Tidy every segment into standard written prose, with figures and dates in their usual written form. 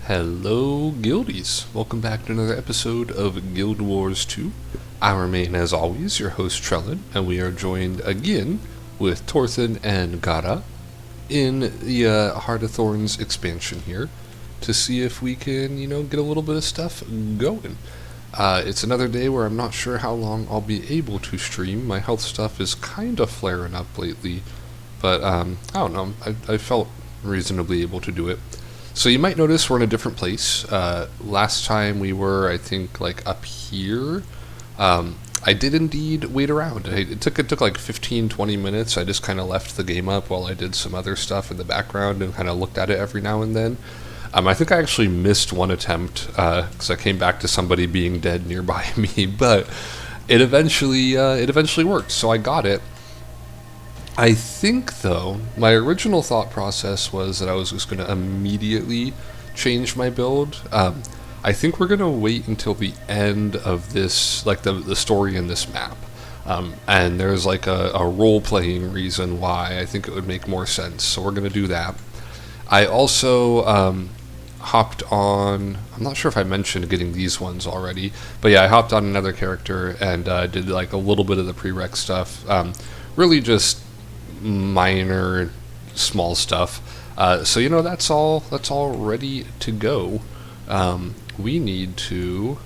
Hello, Guildies! Welcome back to another episode of Guild Wars 2. I remain, as always, your host Trellin, and we are joined again with Torthan and Gara in the Heart of Thorns expansion here to see if we can, get a little bit of stuff going. It's another day where I'm not sure how long I'll be able to stream. My health stuff is kind of flaring up lately, but I don't know. I felt reasonably able to do it. So you might notice we're in a different place. Last time we were, I think, up here. I did indeed wait around. It took like 15-20 minutes. I just kind of left the game up while I did some other stuff in the background and kind of looked at it every now and then. I think I actually missed one attempt because I came back to somebody being dead nearby me, but it eventually worked. So I got it. I think, though, my original thought process was that I was just going to immediately change my build. I think we're going to wait until the end of this, the story in this map. And there's a role-playing reason why I think it would make more sense, so we're going to do that. I also hopped on, I'm not sure if I mentioned getting these ones already, but yeah, I hopped on another character and did a little bit of the prereq stuff. Really just minor small stuff, so that's all ready to go. We need to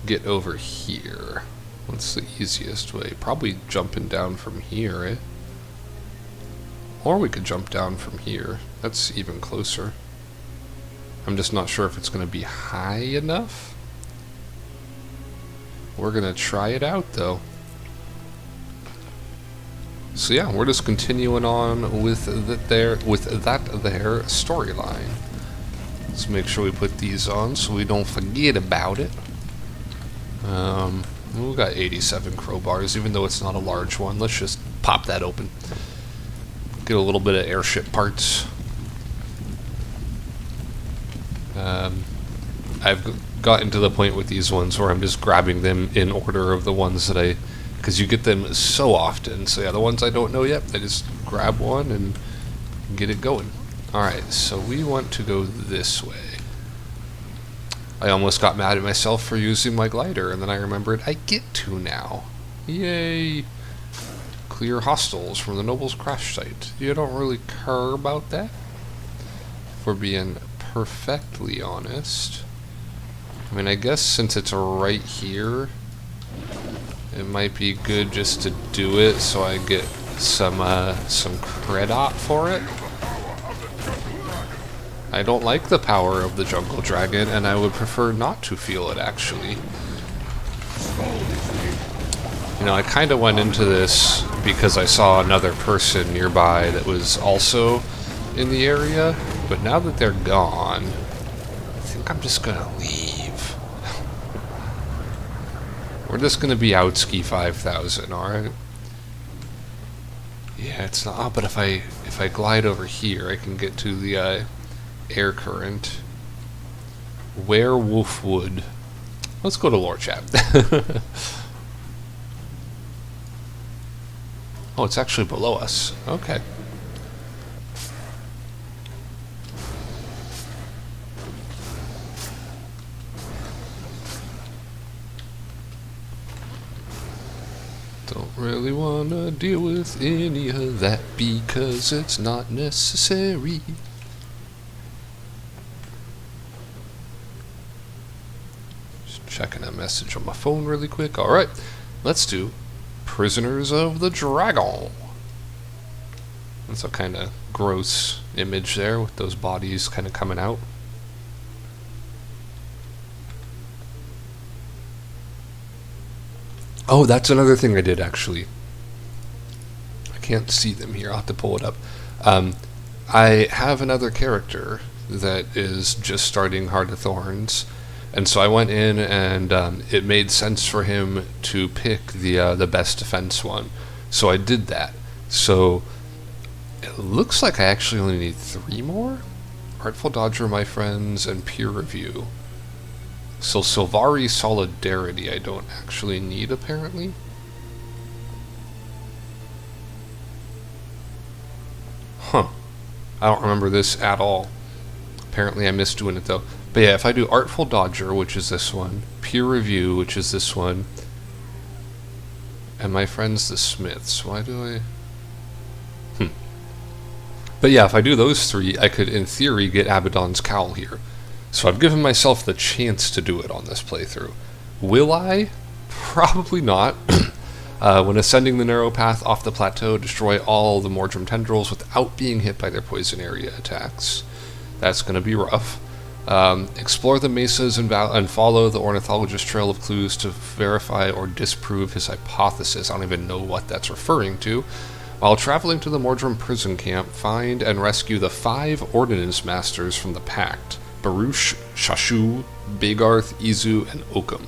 get over here. What's the easiest way? Probably jumping down from here, eh? Or we could jump down from here. That's even closer. I'm just not sure if it's going to be high enough. We're going to try it out, though. So yeah, we're just continuing on with that there storyline. Let's make sure we put these on so we don't forget about it. We got 87 crowbars, even though it's not a large one. Let's just pop that open. Get a little bit of airship parts. I've gotten to the point with these ones where I'm just grabbing them in order of the ones that because you get them so often. So yeah, the ones I don't know yet, I just grab one and get it going. Alright, so we want to go this way. I almost got mad at myself for using my glider, and then I remembered I get to now. Yay! Clear hostiles from the Noble's crash site. You don't really care about that? If we're being perfectly honest. I mean, I guess since it's right here, it might be good just to do it so I get some credit for it. I don't like the power of the jungle dragon, and I would prefer not to feel it, actually. I kind of went into this because I saw another person nearby that was also in the area, but now that they're gone, I think I'm just gonna leave. We're just gonna be outski 5,000, alright? Yeah, it's not. Oh, but if I glide over here, I can get to the air current. Werewolf Wood. Let's go to lore chat. Oh, it's actually below us. Okay. Don't really want to deal with any of that because it's not necessary. Just checking a message on my phone really quick. Alright, let's do Prisoners of the Dragon. That's a kind of gross image there with those bodies kind of coming out. Oh, that's another thing I did, actually. I can't see them here. I'll have to pull it up. I have another character that is just starting Heart of Thorns, and so I went in and it made sense for him to pick the best defense one. So I did that. So it looks like I actually only need 3 more? Artful Dodger, My Friends, and Peer Review. So Sylvari Solidarity I don't actually need, apparently. Huh. I don't remember this at all. Apparently I missed doing it though. But yeah, if I do Artful Dodger, which is this one, Peer Review, which is this one, and my friends the Smiths, why do I... But yeah, if I do those three, I could, in theory, get Abaddon's Cowl here. So I've given myself the chance to do it on this playthrough. Will I? Probably not. When ascending the narrow path off the plateau, destroy all the Mordrim tendrils without being hit by their poison area attacks. That's going to be rough. Explore the mesas and follow the ornithologist trail of clues to verify or disprove his hypothesis. I don't even know what that's referring to. While traveling to the Mordrim prison camp, find and rescue the 5 Ordnance Masters from the Pact: Baruch, Shashu, Bagarth, Izu, and Oakham.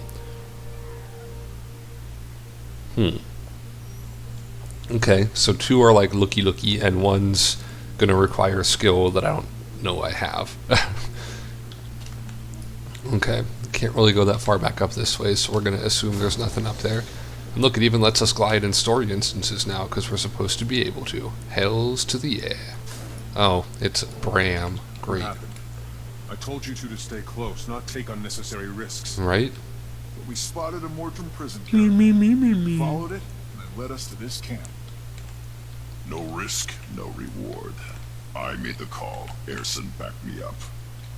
Okay, so 2 are like looky-looky, and 1's gonna require a skill that I don't know I have. Okay, can't really go that far back up this way, so we're gonna assume there's nothing up there. And look, it even lets us glide in story instances now, because we're supposed to be able to. Hells to the air. Oh, it's Bram. Great. What happened? I told you two to stay close, not take unnecessary risks. Right? But we spotted a Mordrim prison camp. Followed it, and it led us to this camp. No risk, no reward. I made the call. Erson backed me up.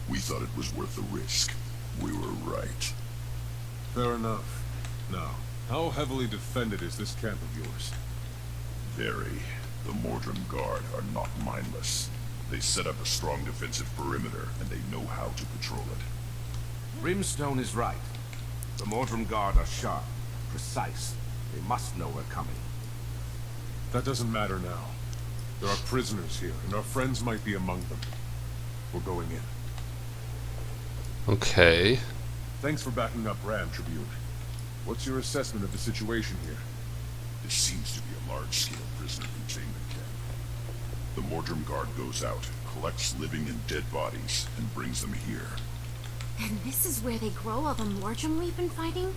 We thought it was worth the risk. We were right. Fair enough. Now, how heavily defended is this camp of yours? Very. The Mordrim Guard are not mindless. They set up a strong defensive perimeter, and they know how to patrol it. Brimstone is right. The Mordrim Guard are sharp, precise. They must know we're coming. That doesn't matter now. There are prisoners here, and our friends might be among them. We're going in. Okay. Thanks for backing up Ram, Tribune. What's your assessment of the situation here? This seems to be a large-scale prisoner containment camp. The Mordrim Guard goes out, collects living and dead bodies, and brings them here. And this is where they grow all the Mordrim we've been fighting?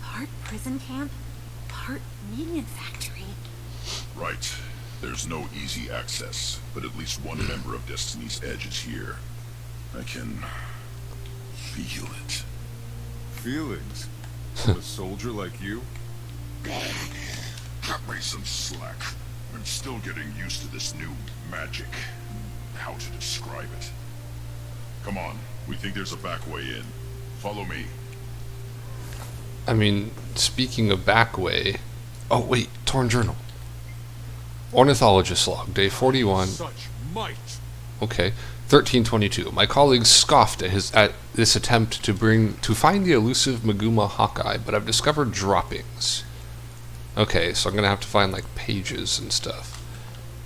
Part prison camp, part minion factory. Right. There's no easy access, but at least one member of Destiny's Edge is here. I can... feel it. Feelings? From a soldier like you? Cut me some slack. I'm still getting used to this new magic. How to describe it. Come on, we think there's a back way in. Follow me. I mean, speaking of back way... Oh, wait, Torn Journal. Ornithologist log, day 41. Such might! Okay. 1322. My colleagues scoffed at this attempt to find the elusive Maguma Hawkeye, but I've discovered droppings. Okay, so I'm gonna have to find like pages and stuff.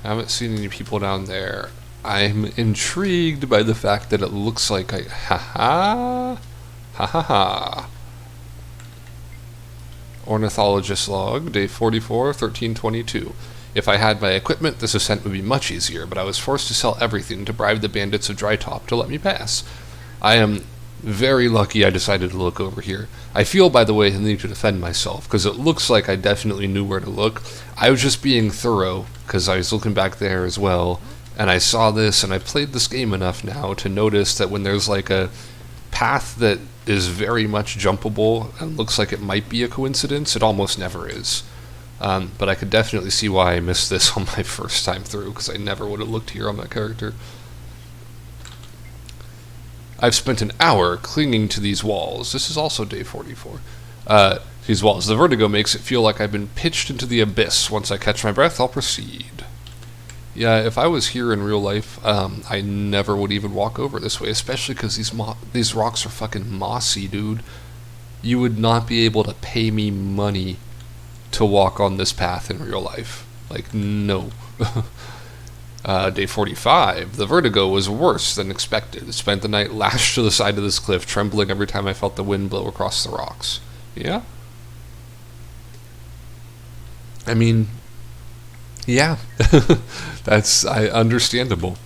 I haven't seen any people down there. I'm intrigued by the fact that it looks like I... Ha ha. Ornithologist log, day 44, 1322. If I had my equipment, this ascent would be much easier, but I was forced to sell everything to bribe the bandits of Drytop to let me pass. I am very lucky I decided to look over here. I feel, by the way, the need to defend myself, because it looks like I definitely knew where to look. I was just being thorough, because I was looking back there as well, and I saw this, and I played this game enough now to notice that when there's like a path that is very much jumpable and looks like it might be a coincidence, it almost never is. But I could definitely see why I missed this on my first time through, because I never would have looked here on that character. I've spent an hour clinging to these walls. This is also day 44. These walls. The vertigo makes it feel like I've been pitched into the abyss. Once I catch my breath, I'll proceed. Yeah, if I was here in real life, I never would even walk over this way, especially because these rocks are fucking mossy, dude. You would not be able to pay me money to walk on this path in real life. Like, no. Day 45. The vertigo was worse than expected. I spent the night lashed to the side of this cliff, trembling every time I felt the wind blow across the rocks. Yeah? I mean, yeah. That's understandable.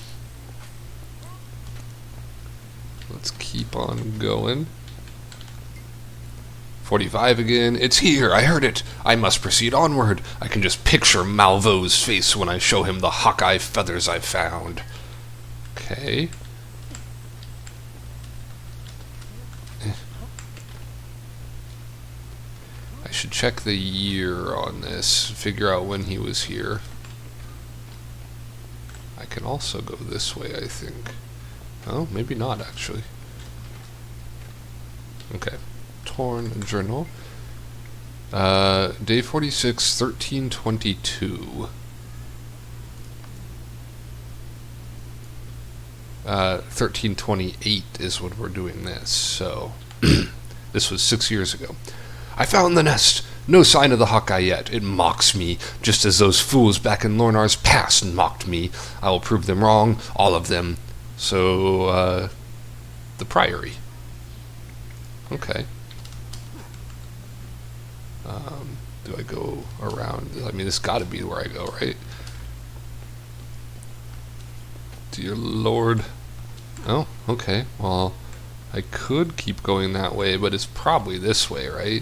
Let's keep on going. 45 again. It's here. I heard it. I must proceed onward. I can just picture Malvo's face when I show him the Hawkeye feathers I've found. Okay. should check the year on this, figure out when he was here. I can also go this way, I think. Oh, maybe not, actually. Okay. Torn Journal. Day 46, 1322. 1328 is when we're doing this, so this was 6 years ago. I found the nest. No sign of the Hawkeye yet. It mocks me, just as those fools back in Lornar's past mocked me. I will prove them wrong, all of them. So, the Priory. Okay. Do I go around? I mean, this gotta be where I go, right? Dear Lord. Oh, okay. Well, I could keep going that way, but it's probably this way, right?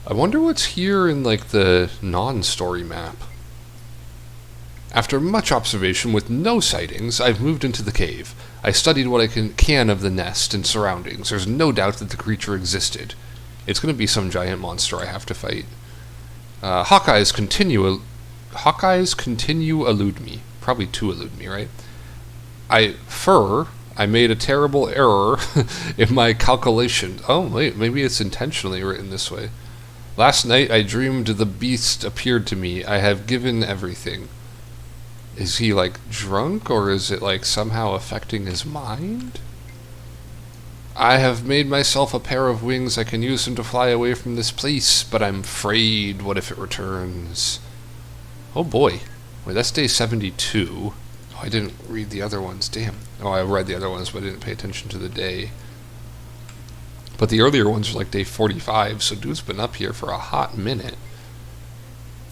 I wonder what's here in, like, the non-story map. After much observation with no sightings, I've moved into the cave. I studied what I can of the nest and surroundings. There's no doubt that the creature existed. It's going to be some giant monster I have to fight. Hawkeyes continue elude me. Probably to elude me, right? I made a terrible error in my calculation. Oh, wait, maybe it's intentionally written this way. Last night I dreamed the beast appeared to me. I have given everything. Is he, like, drunk, or is it, like, somehow affecting his mind? I have made myself a pair of wings. I can use them to fly away from this place, but I'm afraid. What if it returns? Oh, boy. Wait, that's day 72. Oh, I didn't read the other ones. Damn. Oh, I read the other ones, but I didn't pay attention to the day. But the earlier ones are like day 45, so dude's been up here for a hot minute.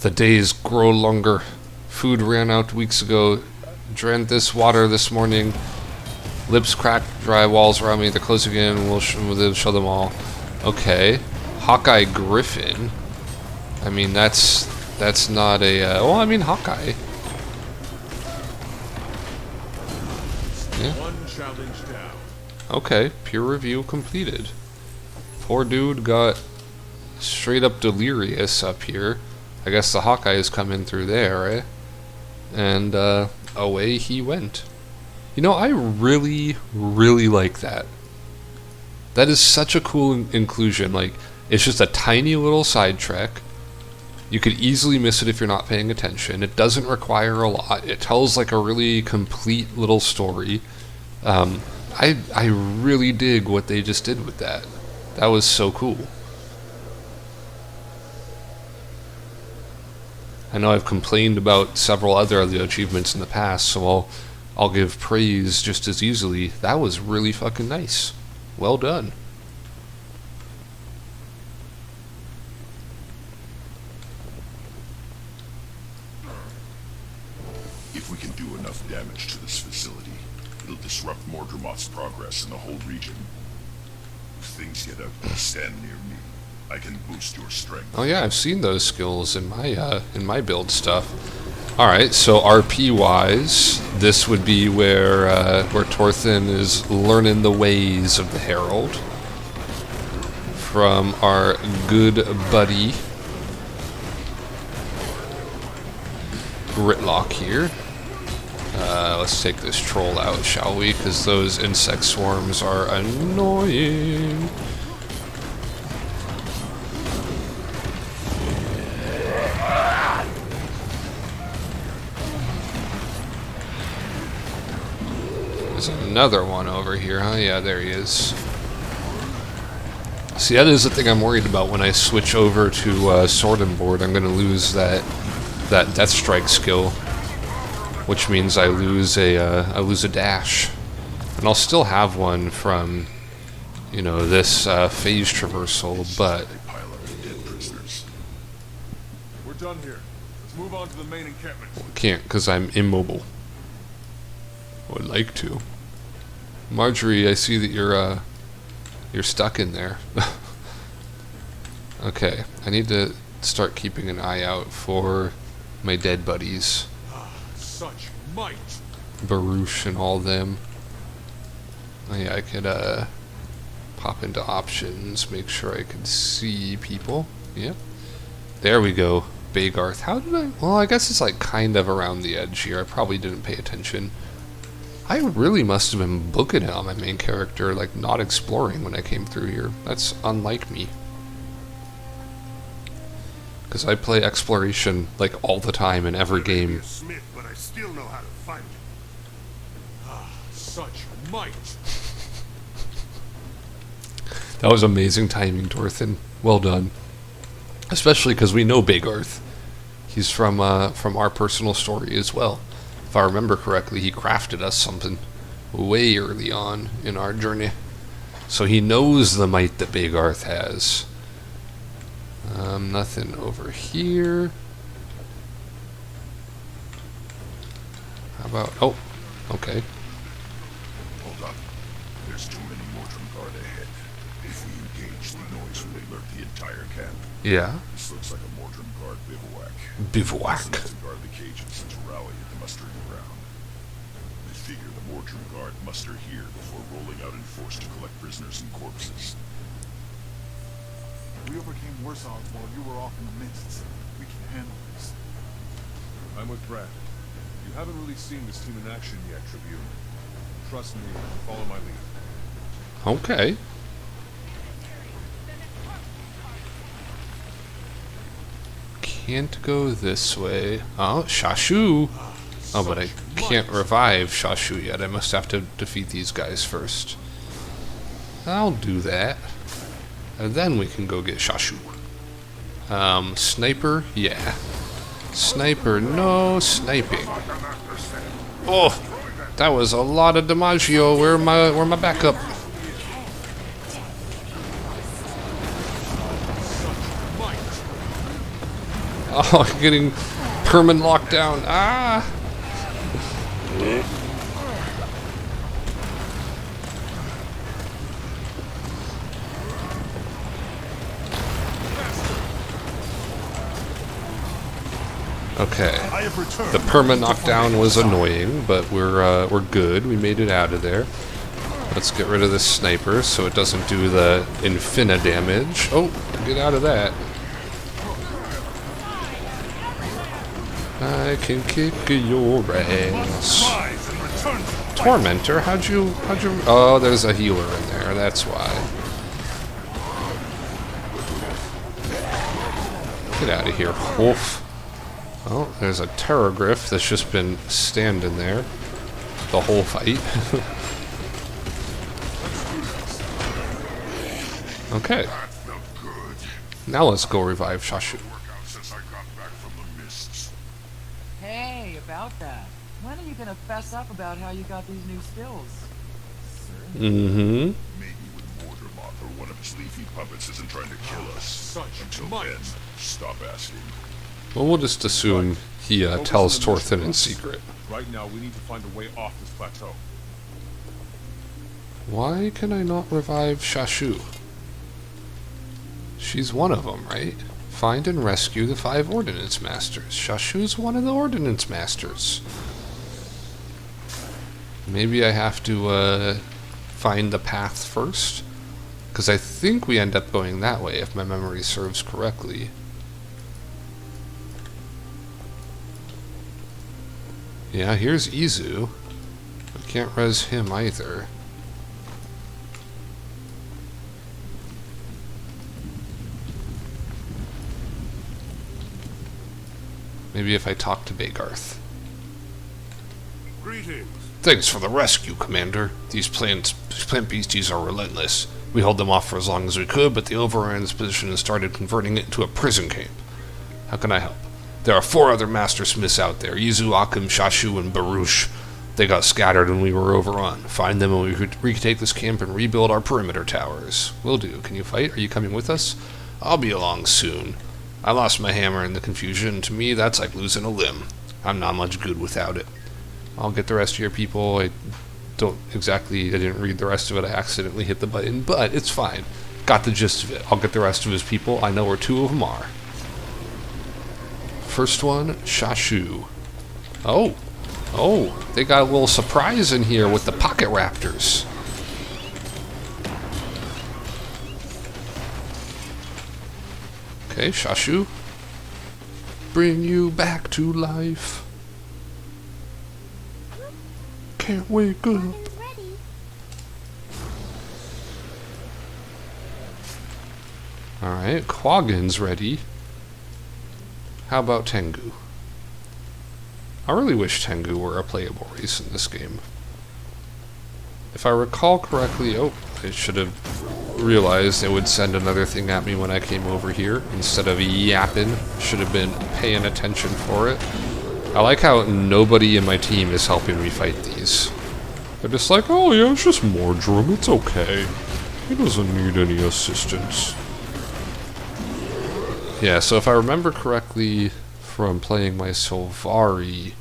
The days grow longer. Food ran out weeks ago. Drank this water this morning. Lips cracked, dry walls around me. They're closing in. We'll show them all. Okay. Hawkeye Griffin. I mean, that's not a... well, I mean, Hawkeye. Yeah. One challenge down. Okay, peer review completed. Poor dude got straight up delirious up here. I guess the Hawkeye is coming through there, right? And away he went. You know, I really, really like that. That is such a cool inclusion. Like, it's just a tiny little sidetrack. You could easily miss it if you're not paying attention. It doesn't require a lot. It tells like a really complete little story. I really dig what they just did with that. That was so cool. I know I've complained about several other of the achievements in the past, so I'll give praise just as easily. That was really fucking nice. Well done. If we can do enough damage to this facility, it'll disrupt Mordremoth's progress in the whole region. If things get ugly, stand near me. I can boost your strength. Oh yeah, I've seen those skills in my build stuff. All right, so RP wise, this would be where Torthen is learning the ways of the Herald from our good buddy Gritlock here. Let's take this troll out, shall we? Because those insect swarms are annoying. There's another one over here, huh? Yeah, there he is. See, that is the thing I'm worried about when I switch over to Sword and Board. I'm going to lose that Death Strike skill, which means I lose a dash, and I'll still have one from, you know, this phase traversal, but We're done here. Let's move on to the main encampment. can't because I'm immobile. Would like to. Marjorie, I see that you're stuck in there. Okay, I need to start keeping an eye out for my dead buddies. Such might. Baruch and all them. Oh yeah, I could Pop into options, make sure I can see people. Yep. There we go. Bagarth. How did I... Well, I guess it's like kind of around the edge here. I probably didn't pay attention. I really must have been booking it on my main character, like not exploring when I came through here. That's unlike me. Because I play exploration like all the time in every game. Smith, but I still know how to fight. Ah, such might. That was amazing timing, Dorthin. Well done. Especially because we know Bagarth. He's from our personal story as well. If I remember correctly, he crafted us something way early on in our journey. So he knows the might that Bagarth has. Nothing over here. How about... Oh, okay. Hold up. There's too many Mortrim Guard ahead. If we engage, the noise will alert the entire camp. Yeah. This looks like a Mortrim Guard bivouac. Bivouac. Listeners to guard the cages and to rally at the mustering ground. I figure the Mortrim Guard muster here before rolling out in force to collect prisoners and corpses. We overcame worse odds while you were off in the mists. We can handle this. I'm with Brad. You haven't really seen this team in action yet, Tribune. Trust me, follow my lead. Okay. Can't go this way. Oh, Shashu. Oh, but I can't revive Shashu yet. I must have to defeat these guys first. I'll do that. And then we can go get Shashu. Sniper? Yeah. Sniper, no sniping. Oh, that was a lot of DiMaggio. Where my backup? Oh, getting permanent lockdown. Ah! Okay. The perma knockdown was annoying, but we're good. We made it out of there. Let's get rid of this sniper so it doesn't do the infinite damage. Oh, get out of that. I can kick your ass. Tormentor, how'd you... Oh, there's a healer in there, that's why. Get out of here, wolf. Oh, there's a Terragriff that's just been standing there the whole fight. Okay. Now let's go revive Shashu. Hey, about that. When are you gonna fess up about how you got these new skills? Mm-hmm. Maybe when Mordermoth or one of his leafy puppets isn't trying to kill us. Until then, stop asking. Well, we'll just assume he tells Torthin in secret. Right now, we need to find a way off this plateau. Why can I not revive Shashu? She's one of them, right? Find and rescue the 5 Ordnance Masters. Shashu's one of the Ordnance Masters. Maybe I have to find the path first? Because I think we end up going that way, if my memory serves correctly. Yeah, here's Izu. I can't res him either. Maybe if I talk to Bagarth. Greetings. Thanks for the rescue, Commander. These plant beasties are relentless. We held them off for as long as we could, but the overrun's position has started converting it into a prison camp. How can I help? There are 4 other Master Smiths out there, Izu, Akim, Shashu, and Baruch. They got scattered when we were overrun. Find them and we could retake this camp and rebuild our perimeter towers. Will do. Can you fight? Are you coming with us? I'll be along soon. I lost my hammer in the confusion. To me, that's like losing a limb. I'm not much good without it. I'll get the rest of your people. I didn't read the rest of it. I accidentally hit the button, but it's fine. Got the gist of it. I'll get the rest of his people. I know where 2 of them are. First one, Shashu. Oh, they got a little surprise in here with the pocket raptors. Okay, Shashu. Bring you back to life. Can't wake up. Organ's ready. Alright, Quaggan's ready. How about Tengu? I really wish Tengu were a playable race in this game. If I recall correctly, I should have realized it would send another thing at me when I came over here instead of yapping. Should have been paying attention for it. I like how nobody in my team is helping me fight these. They're just like, oh yeah, it's just Mordrum, it's okay. He doesn't need any assistance. Yeah, so if I remember correctly from playing my Sylvari,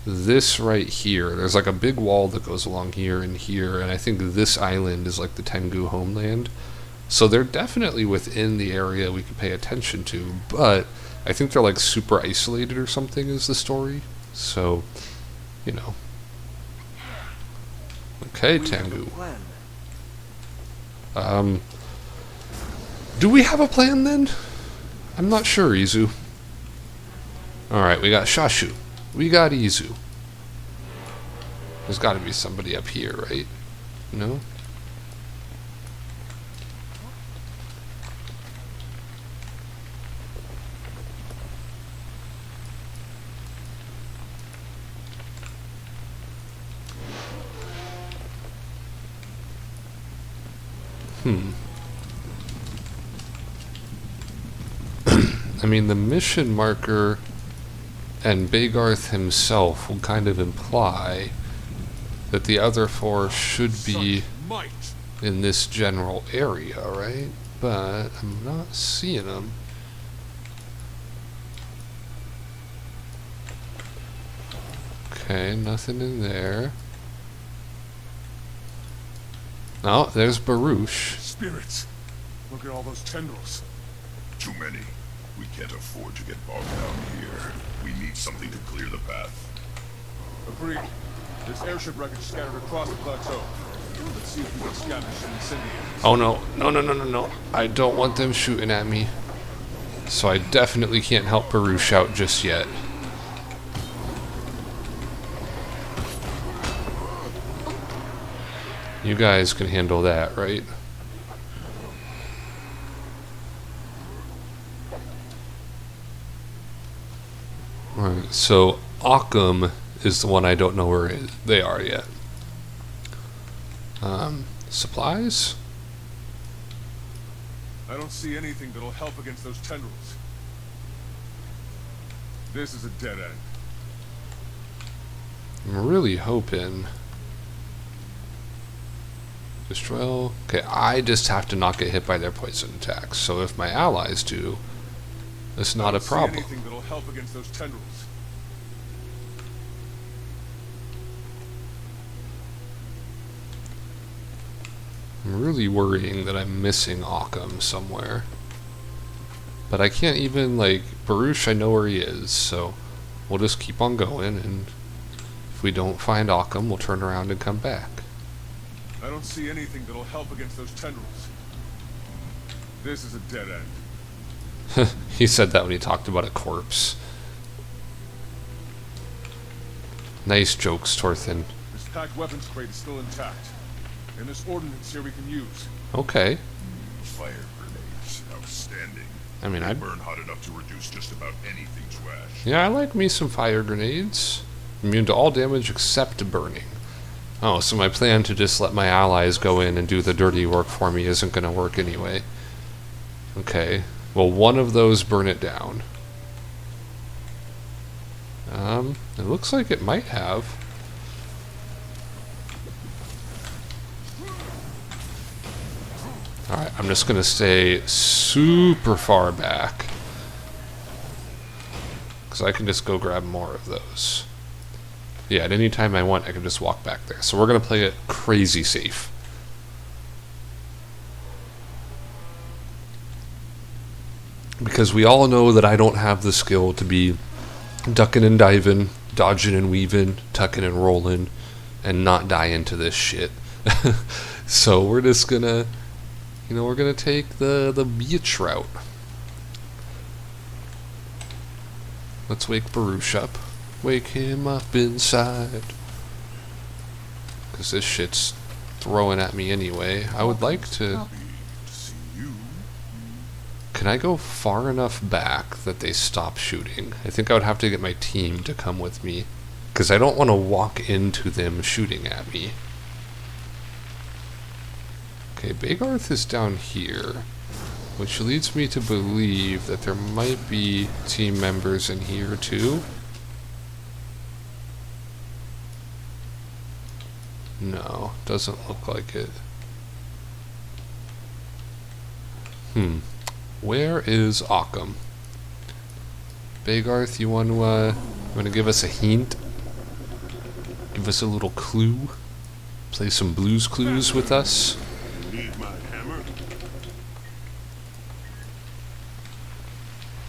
this right here, there's like a big wall that goes along here and here, and I think this island is like the Tengu homeland. So they're definitely within the area we could pay attention to, but I think they're like super isolated or something is the story. So, you know. Okay, Tengu. Do we have a plan then? I'm not sure, Izu. Alright, we got Shashu. We got Izu. There's got to be somebody up here, right? No? I mean, the mission marker and Bagarth himself will kind of imply that the other four should be in this general area, right? But I'm not seeing them. Okay, nothing in there. Oh, there's Baruch. Spirits. Look at all those tendrils. Too many. We can't afford to get bogged down here. We need something to clear the path. Agreed. There's airship wreckage scattered across the plateau. Let's see if we can scavenge some incendiaries. Oh no, no. I don't want them shooting at me. So I definitely can't help Baruch out just yet. You guys can handle that, right? Alright, so Occam is the one I don't know where they are yet. Supplies? I don't see anything that'll help against those tendrils. This is a dead end. I'm really hoping. Destroy. Okay, I just have to not get hit by their poison attacks. So if my allies do, it's not a problem. I don't see anything that'll help against those tendrils. I'm really worrying that I'm missing Occam somewhere. But I can't even, like, Baruch, I know where he is, so we'll just keep on going, and if we don't find Occam, we'll turn around and come back. I don't see anything that'll help against those tendrils. This is a dead end. He said that when he talked about a corpse. Nice jokes, Torthin. This packed weapons crate is still intact. And there's ordnance here we can use. Okay. Fire grenades. Outstanding. I mean, They I'd... burn hot enough to reduce just about anything to ash. Yeah, I like me some fire grenades. Immune to all damage except burning. Oh, so my plan to just let my allies go in and do the dirty work for me isn't going to work anyway. Okay. Well, one of those burn it down. It looks like it might have. Alright, I'm just going to stay super far back. Because I can just go grab more of those. Yeah, at any time I want, I can just walk back there. So we're going to play it crazy safe. Because we all know that I don't have the skill to be ducking and diving, dodging and weaving, tucking and rolling, and not die into this shit. So we're just going to... You know, we're gonna take the beach route. Let's wake Baruch up. Wake him up inside. Because this shit's throwing at me anyway. I would like to... See you. Can I go far enough back that they stop shooting? I think I would have to get my team to come with me. Because I don't want to walk into them shooting at me. Okay, Bagarth is down here. Which leads me to believe that there might be team members in here too. No, doesn't look like it. Where is Occam? Bagarth, you want to give us a hint? Give us a little clue? Play some Blues Clues with us? Need my hammer?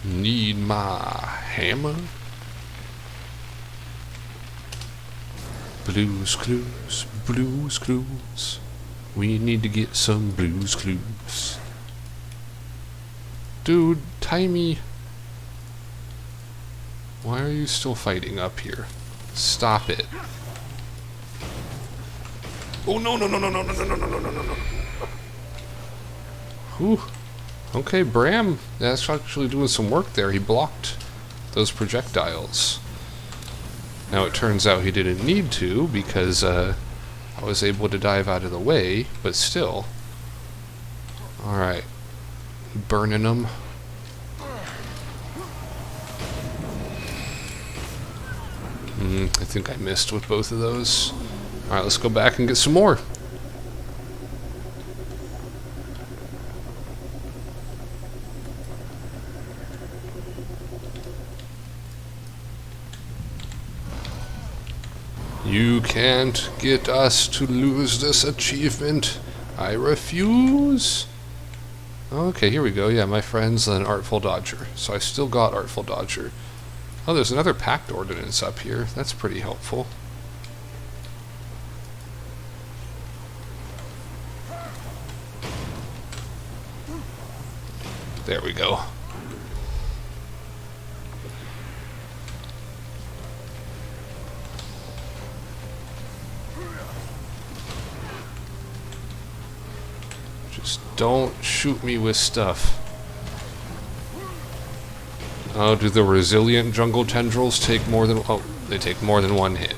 Need my hammer? Blues Clues, Blues Clues. We need to get some Blues Clues. Dude, Timey. Why are you still fighting up here? Stop it. Oh no no no no no no no no no no no no. Whew. Okay, Bram, that's actually doing some work there. He blocked those projectiles. Now it turns out he didn't need to because I was able to dive out of the way, but still. Alright. Burning them. I think I missed with both of those. Alright, let's go back and get some more. You can't get us to lose this achievement. I refuse. Okay, here we go. Yeah, my friend's an Artful Dodger. So I still got Artful Dodger. Oh, there's another packed ordnance up here. That's pretty helpful. There we go. Just don't shoot me with stuff. Oh, do the resilient jungle tendrils take more than... Oh, they take more than one hit.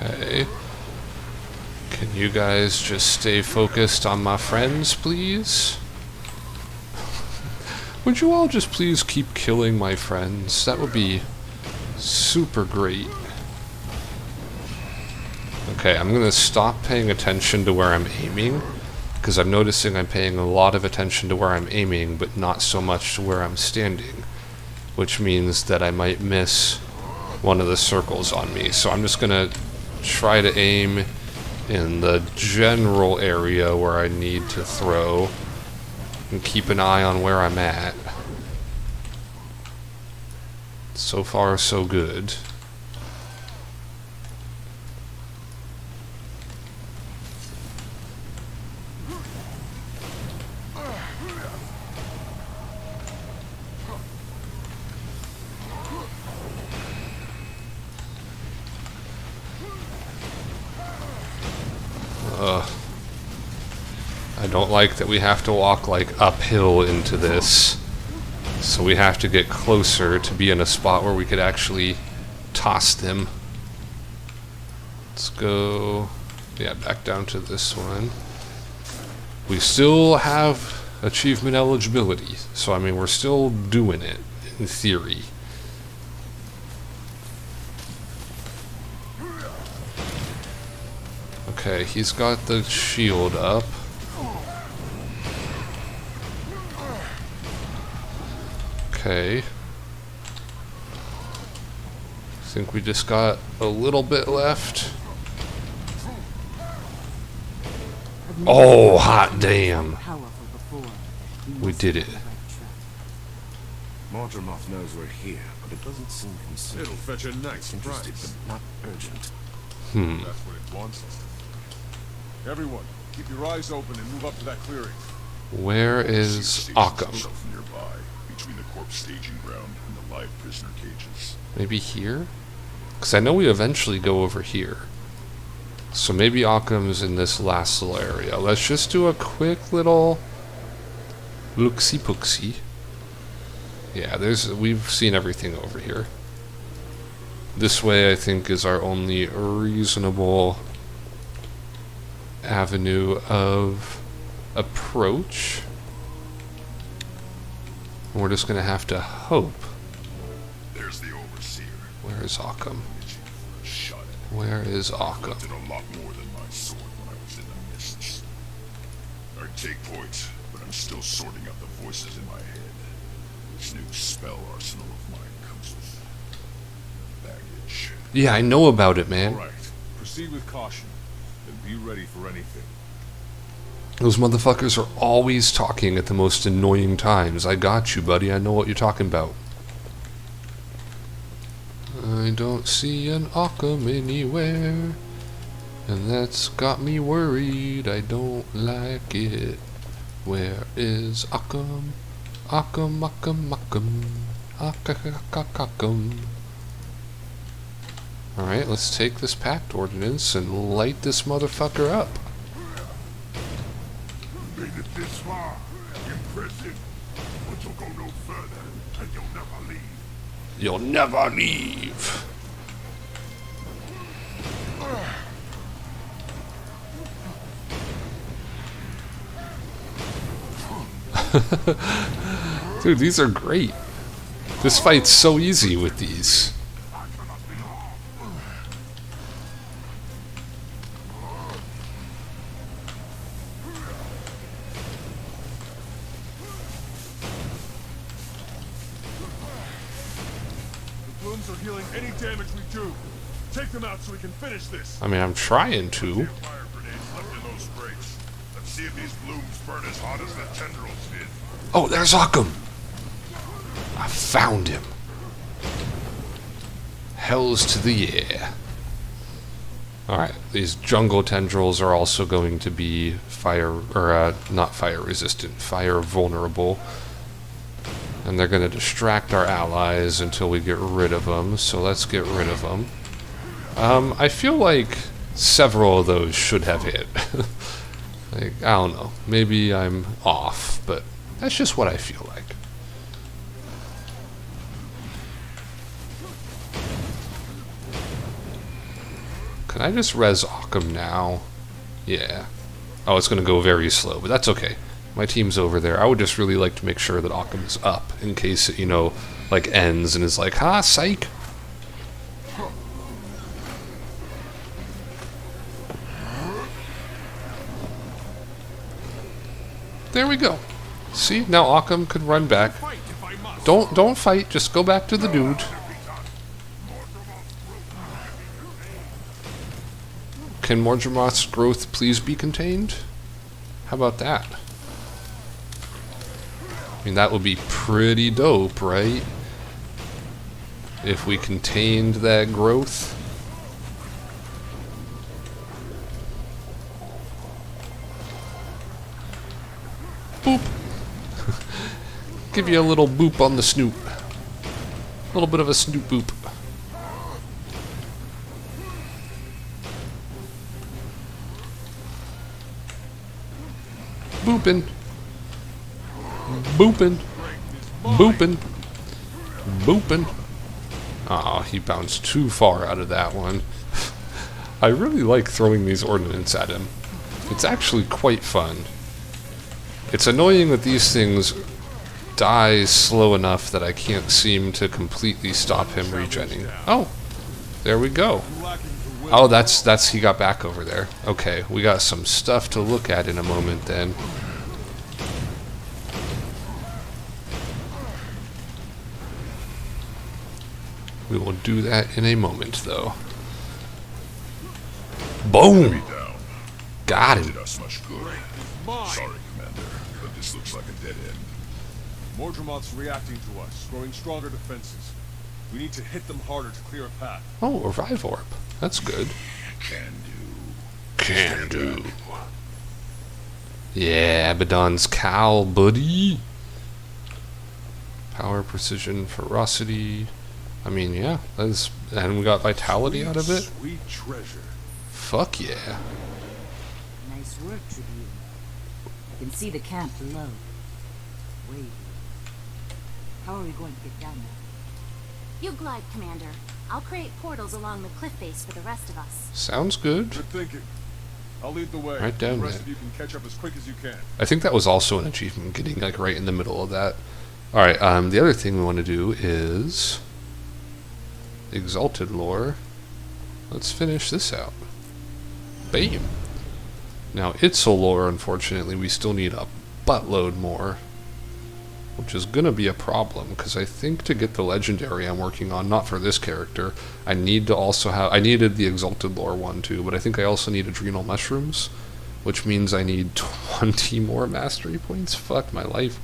Okay. Can you guys just stay focused on my friends, please? Would you all just please keep killing my friends? That would be super great. Okay, I'm gonna stop paying attention to where I'm aiming, because I'm noticing I'm paying a lot of attention to where I'm aiming, but not so much to where I'm standing, which means that I might miss one of the circles on me. So I'm just gonna try to aim in the general area where I need to throw, and keep an eye on where I'm at. So far, so good. I don't like that we have to walk like uphill into this, so we have to get closer to be in a spot where we could actually toss them. Let's go, yeah, back down to this one. We still have achievement eligibility, so I mean we're still doing it in theory. Okay, he's got the shield up. Okay. I think we just got a little bit left. Oh, hot damn. We did it. Mortimer knows we're here, but it doesn't seem concerned. It'll fetch a nice Interested, price. but not urgent. That's what it wants. Everyone, keep your eyes open and move up to that clearing. Where is Stations Occam? itself nearby, between the corpse staging ground and the live prisoner cages. Maybe here? Because I know we eventually go over here. So maybe Occam's in this last little area. Let's just do a quick little looksy-pooksy. Yeah, we've seen everything over here. This way, I think, is our only reasonable avenue of approach. And we're just going to have to hope. There's the overseer. Where is Occam? Itching for a shot at it. Where is Occam? Did a lot more than my sword when I was in the mists. I take point, but I'm still sorting out the voices in my head. This new spell arsenal of mine comes with baggage. Yeah, I know about it, man. All right, proceed with caution, and be ready for anything. Those motherfuckers are always talking at the most annoying times. I got you, buddy. I know what you're talking about. I don't see an Occam anywhere, and that's got me worried. I don't like it. Where is Occam? Occam, Occam, Occam. Occam. Alright, let's take this pact ordinance and light this motherfucker up. Made it this far, in prison, but you'll go no further, and you'll never leave. You'll never leave. Dude, these are great. This fight's so easy with these. The blooms are healing any damage we do. Take them out so we can finish this. I mean, I'm trying to. Fire grenades left in those crates. Let's see if these blooms burn as hot as the tendrils did. Oh, there's Occam. I found him. Hells to the yeah. Alright, these jungle tendrils are also going to be not fire resistant, fire vulnerable. And they're going to distract our allies until we get rid of them, so let's get rid of them. I feel like several of those should have hit. Like, I don't know, maybe I'm off, but that's just what I feel like. Can I just res Occam now? Yeah. Oh, it's going to go very slow, but that's okay. My team's over there. I would just really like to make sure that Occam is up in case it, like ends and is like, ha, psych. There we go. See, now Occam could run back. Don't fight, just go back to the dude. Can Mordremoth's growth please be contained? How about that? I mean, that would be pretty dope, right? If we contained that growth. Boop. Give you a little boop on the snoop. A little bit of a snoop boop. Boopin'. Boopin'. Boopin'. Boopin'. Aw, he bounced too far out of that one. I really like throwing these ordnance at him. It's actually quite fun. It's annoying that these things die slow enough that I can't seem to completely stop him regenning. Oh, there we go. Oh, that's he got back over there. Okay, we got some stuff to look at in a moment then. We will do that in a moment, though. Boom! Got him. Did us much good. Sorry, Commander, but this looks like a dead end. Mordremoth's reacting to us, growing stronger defenses. We need to hit them harder to clear a path. Oh, a revive orb. That's good. Can do. Can do. Yeah, Abaddon's cowl, buddy. Power, precision, ferocity. I mean, yeah, that's, and we got vitality out of it. Sweet treasure. Fuck yeah. Nice work, Tribune. I can see the camp below. Wait. How are we going to get down there? You glide, Commander. I'll create portals along the cliff face for the rest of us. Sounds good. Good thinking. I'll lead the way. Right down the rest there. of you can catch up as quick as you can. I think that was also an achievement, getting like right in the middle of that. Alright, the other thing we want to do is Exalted Lore. Let's finish this out. Bam! Now, Itzel Lore, unfortunately, we still need a buttload more, which is going to be a problem, because I think to get the Legendary I'm working on, not for this character, I need to also have, I needed the Exalted Lore one too, but I think I also need Adrenal Mushrooms, which means I need 20 more Mastery Points. Fuck my life.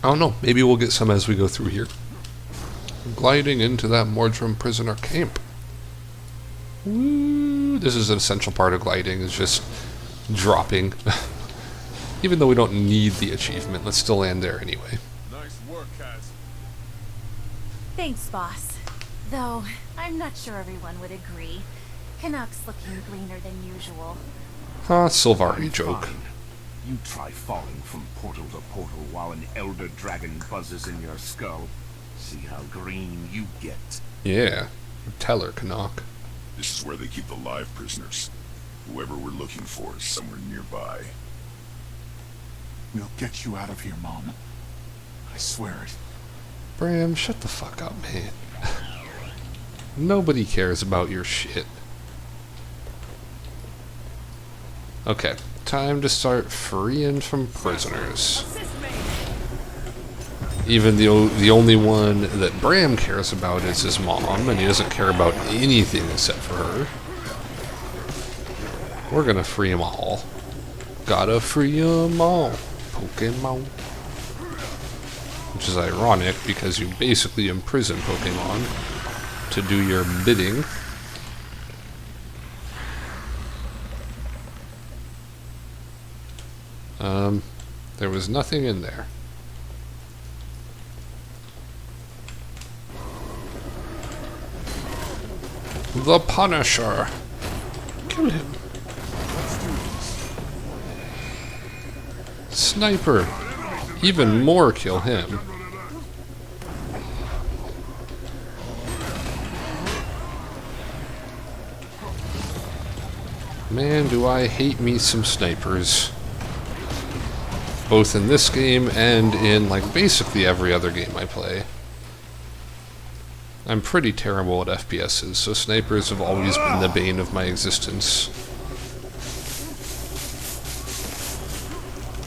I don't know, maybe we'll get some as we go through here. Gliding into that Mordrum prisoner camp. Woo! This is an essential part of gliding, is just dropping. Even though we don't need the achievement, let's still land there anyway. Nice work, Kaz. Thanks, boss. Though, I'm not sure everyone would agree. Canuck's looking greener than usual. Huh, Sylvari joke. Fine. You try falling from portal to portal while an elder dragon buzzes in your skull. See how green you get. Yeah, tell her, Canuck. This is where they keep the live prisoners. Whoever we're looking for is somewhere nearby. We'll get you out of here, Mom. I swear it. Bram, shut the fuck up, man. Nobody cares about your shit. Okay, time to start freeing from prisoners. Even the only one that Bram cares about is his mom, and he doesn't care about anything except for her. We're gonna free them all. Gotta free them all. Pokemon. Which is ironic, because you basically imprison Pokemon to do your bidding. There was nothing in there. The Punisher. Kill him. Sniper. Even more, kill him. Man, do I hate me some snipers. Both in this game and in, like, basically every other game I play. I'm pretty terrible at FPSs, so snipers have always been the bane of my existence.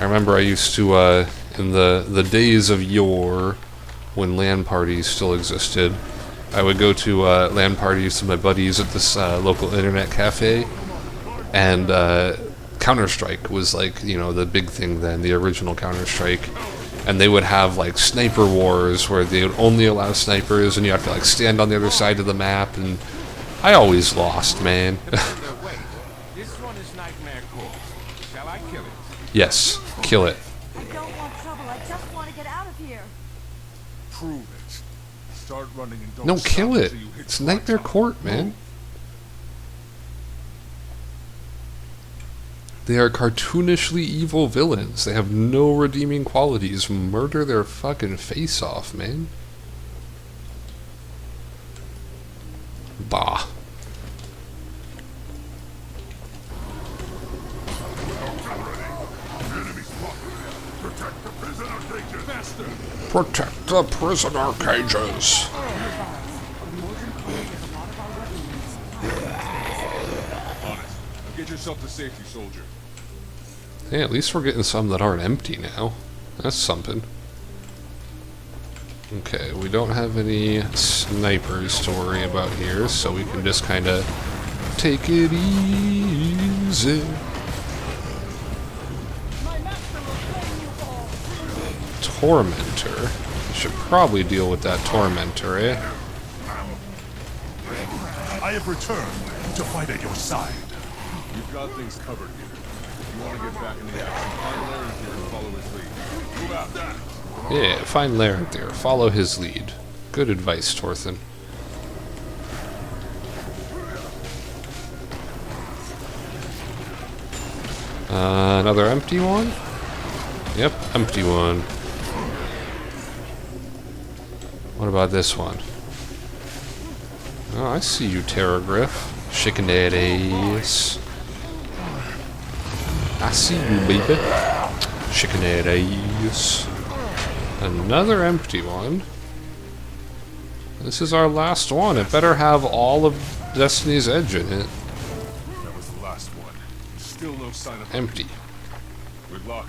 I remember I used to, in the days of yore, when LAN parties still existed, I would go to LAN parties with my buddies at this local internet cafe, and Counter-Strike was like, you know, the big thing then, the original Counter-Strike. And they would have like sniper wars where they would only allow snipers and you have to like stand on the other side of the map, and I always lost, man. Wait, this one is Nightmare Corpse. Shall I kill it? Yes, kill it. I don't want trouble. I just want to get out of here. Prove it. Start running and don't No, stop kill it. until you hit It's the Nightmare right Court, man. They are cartoonishly evil villains. They have no redeeming qualities. Murder their fucking face off, man. Bah. Protect the prisoner cages. Get yourself to safety, soldier. Hey, at least we're getting some that aren't empty now. That's something. Okay, we don't have any snipers to worry about here, so we can just kind of take it easy. Tormentor. We should probably deal with that Tormentor, eh? I have returned to fight at your side. You've got things covered here. If you want to get back in the action, find Larry here and follow his lead. Move out. Yeah, find Laird there. Follow his lead. Good advice, Torthen. Another empty one? Yep, empty one. What about this one? Oh, I see you, Terragriff. Shaking that ass. I see you, baby. Shaking that ass. Another empty one. This is our last one. It better have all of Destiny's Edge in it. That was the last one. Still no sign of Empty. Good luck.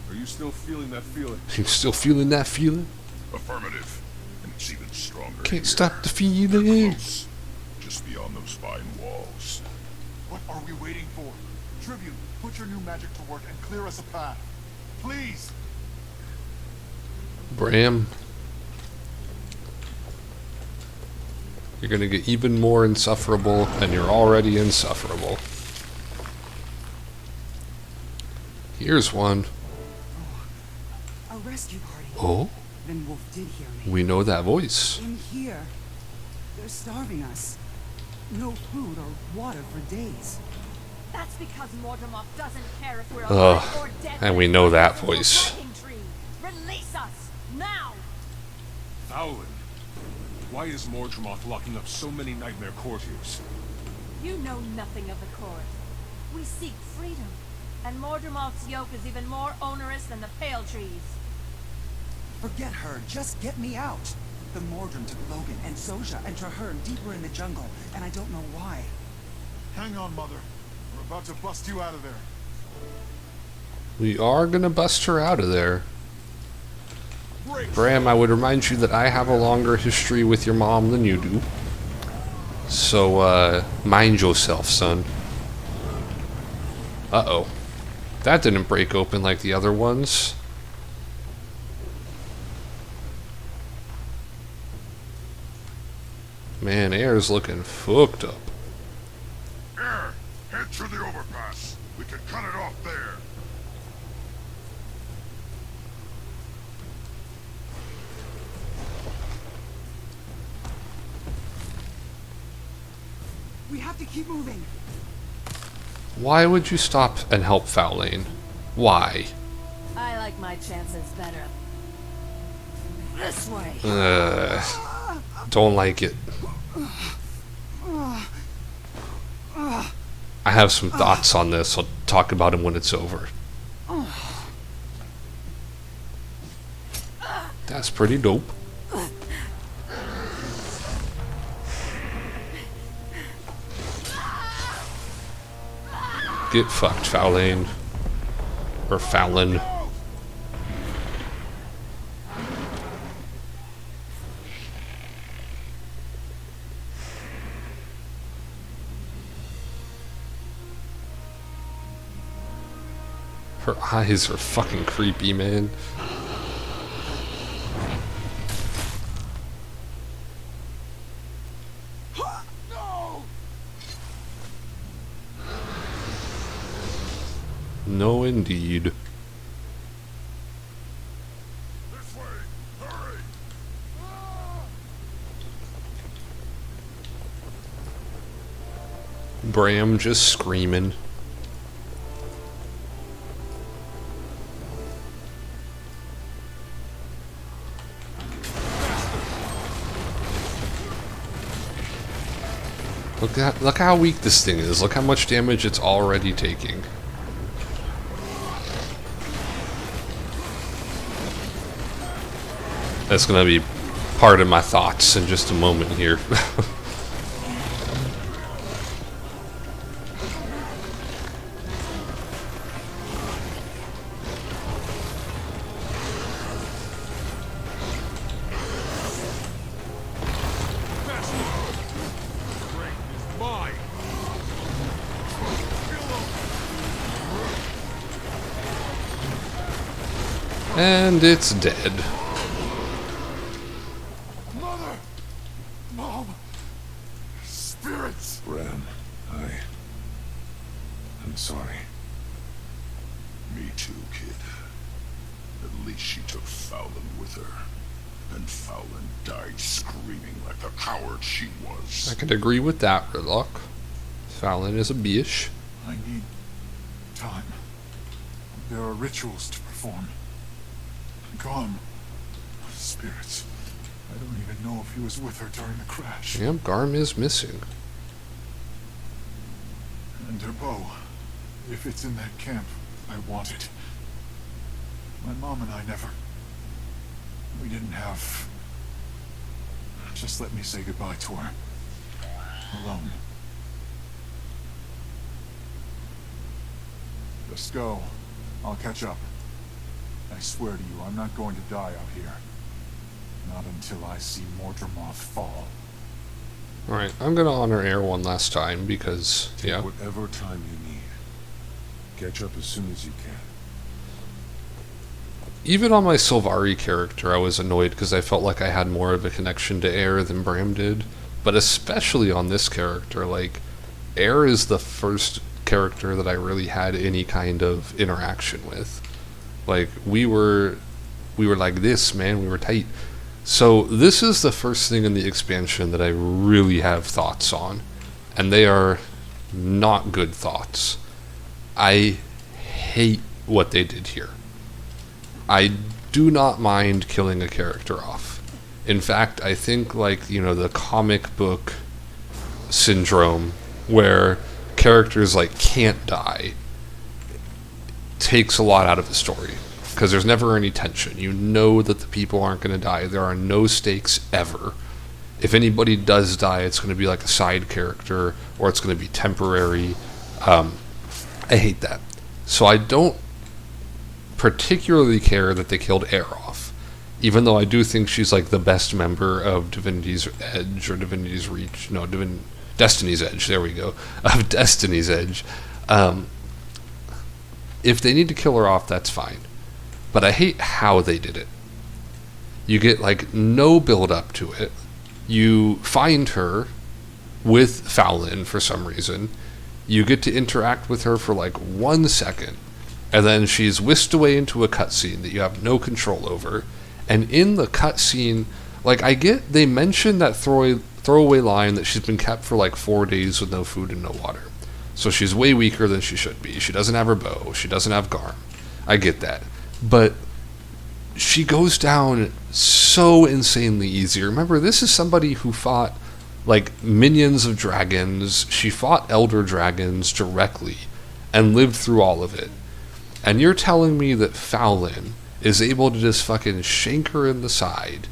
Are you still feeling that feeling? You still feeling that feeling? Affirmative. And it's even stronger. Can't here. stop the feeling. Close. Just beyond those fine walls. What are we waiting for? Tribute, put your new magic to work and clear us a path. Please! Bram. You're gonna get even more insufferable, and you're already insufferable. Here's one. A rescue party. Oh? Then Wolf did hear me. We know that voice. In here, they're starving us. No food or water for days. That's because Mortimer doesn't care if we're Ugh, alive or dead. and we know that voice. Release us now. Fowlin, why is Mordremoth locking up so many nightmare courtiers? You know nothing of the court. We seek freedom, and Mordremoth's yoke is even more onerous than the pale trees. Forget her. Just get me out. The Mordrim took Logan and Soja and Traherne deeper in the jungle, and I don't know why. Hang on, Mother. We're about to bust you out of there. We are gonna bust her out of there. Bram, I would remind you that I have a longer history with your mom than you do. So, mind yourself, son. Uh-oh. That didn't break open like the other ones. Man, air's looking fucked up. Air! Head through the overpass. We can cut it off there. We have to keep moving. Why would you stop and help Fowlane? Why? I like my chances better. This way. Don't like it. I have some thoughts on this. I'll talk about them when it's over. That's pretty dope. Get fucked, Fowlane. Or Fallon. Her eyes are fucking creepy, man. No, indeed. This way! Hurry! Bram just screaming. Look how weak this thing is. Look how much damage it's already taking. That's gonna be part of my thoughts in just a moment here. And it's dead. Mother! Mom! Spirits! Ren, I'm sorry. Me too, kid. At least she took Fallon with her. And Fallon died screaming like the coward she was. I can agree with that, Ridlock. Fallon is a bitch. I need time. There are rituals to perform. Gone. Spirits. I don't even know if he was with her during the crash. Yep, Garm is missing. And her bow. If it's in that camp, I want it. My mom and I never... We didn't have... Just let me say goodbye to her. Alone. Just go. I'll catch up. I swear to you, I'm not going to die out here. Not until I see Mordremoth fall. Alright, I'm gonna honor Air one last time because, Take whatever time you need. Catch up as soon as you can. Even on my Sylvari character, I was annoyed because I felt like I had more of a connection to Air than Bram did. But especially on this character, like, Air is the first character that I really had any kind of interaction with. Like, we were like this, man, we were tight. So this is the first thing in the expansion that I really have thoughts on. And they are not good thoughts. I hate what they did here. I do not mind killing a character off. In fact, I think, like, you know, the comic book syndrome where characters, like, can't die takes a lot out of the story. Because there's never any tension. You know that the people aren't going to die. There are no stakes ever. If anybody does die, it's going to be like a side character, or it's going to be temporary. I hate that. So I don't particularly care that they killed Air off. Even though I do think she's like the best member of Divinity's Edge, or Divinity's Reach. No, Destiny's Edge, there we go. Of Destiny's Edge. If they need to kill her off, that's fine. But I hate how they did it. You get, like, no build up to it. You find her with Fallon for some reason. You get to interact with her for, like, 1 second. And then she's whisked away into a cutscene that you have no control over. And in the cutscene, like, I get, they mention that throwaway line that she's been kept for, like, 4 days with no food and no water. So she's way weaker than she should be. She doesn't have her bow. She doesn't have Garm. I get that. But she goes down so insanely easy. Remember, this is somebody who fought, like, minions of dragons. She fought elder dragons directly and lived through all of it. And you're telling me that Fallon is able to just fucking shank her in the side.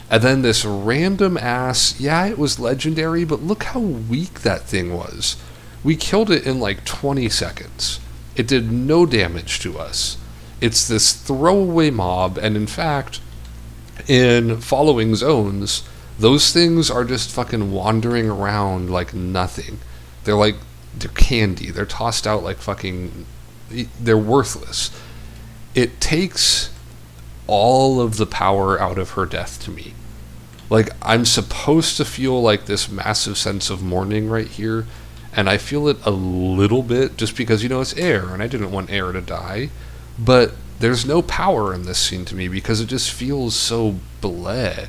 And then this random ass, yeah, it was legendary, but look how weak that thing was. We killed it in like 20 seconds. It did no damage to us. It's this throwaway mob, and in fact, in following zones, those things are just fucking wandering around like nothing. They're candy. They're tossed out like fucking... They're worthless. It takes all of the power out of her death to me. Like, I'm supposed to feel like this massive sense of mourning right here, and I feel it a little bit just because, you know, it's Air, and I didn't want Air to die. But there's no power in this scene to me because it just feels so bleh.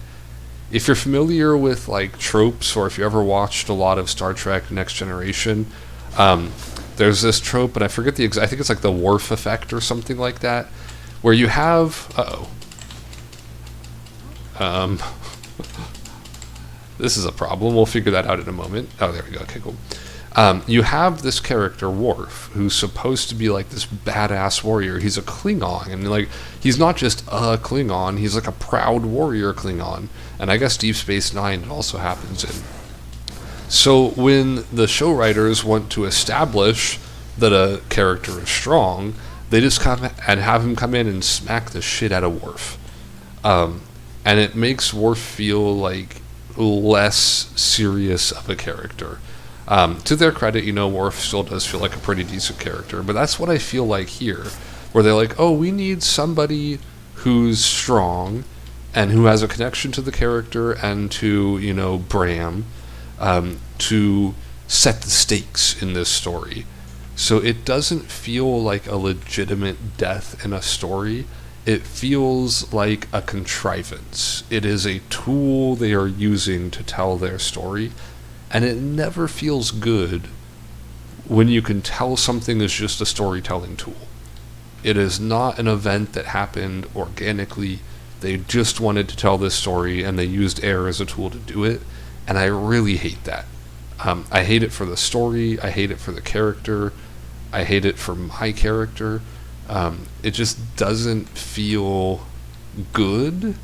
If you're familiar with, like, tropes, or if you ever watched a lot of Star Trek Next Generation, there's this trope, and I forget I think it's like the Worf effect or something like that, where you have... This is a problem. We'll figure that out in a moment. Oh, there we go. Okay, cool. You have this character, Worf, who's supposed to be like this badass warrior. He's a Klingon, and like he's not just a Klingon, he's like a proud warrior Klingon. And I guess Deep Space Nine it also happens in. So when the show writers want to establish that a character is strong, they just come and have him come in and smack the shit out of Worf. And it makes Worf feel like less serious of a character. To their credit, you know, Worf still does feel like a pretty decent character, but that's what I feel like here, where they're like, oh, we need somebody who's strong and who has a connection to the character and to, you know, Bram, to set the stakes in this story. So it doesn't feel like a legitimate death in a story. It feels like a contrivance. It is a tool they are using to tell their story, and it never feels good when you can tell something is just a storytelling tool. It is not an event that happened organically. They just wanted to tell this story, and they used air as a tool to do it, and I really hate that. I hate it for the story, I hate it for the character, I hate it for my character. It just doesn't feel good,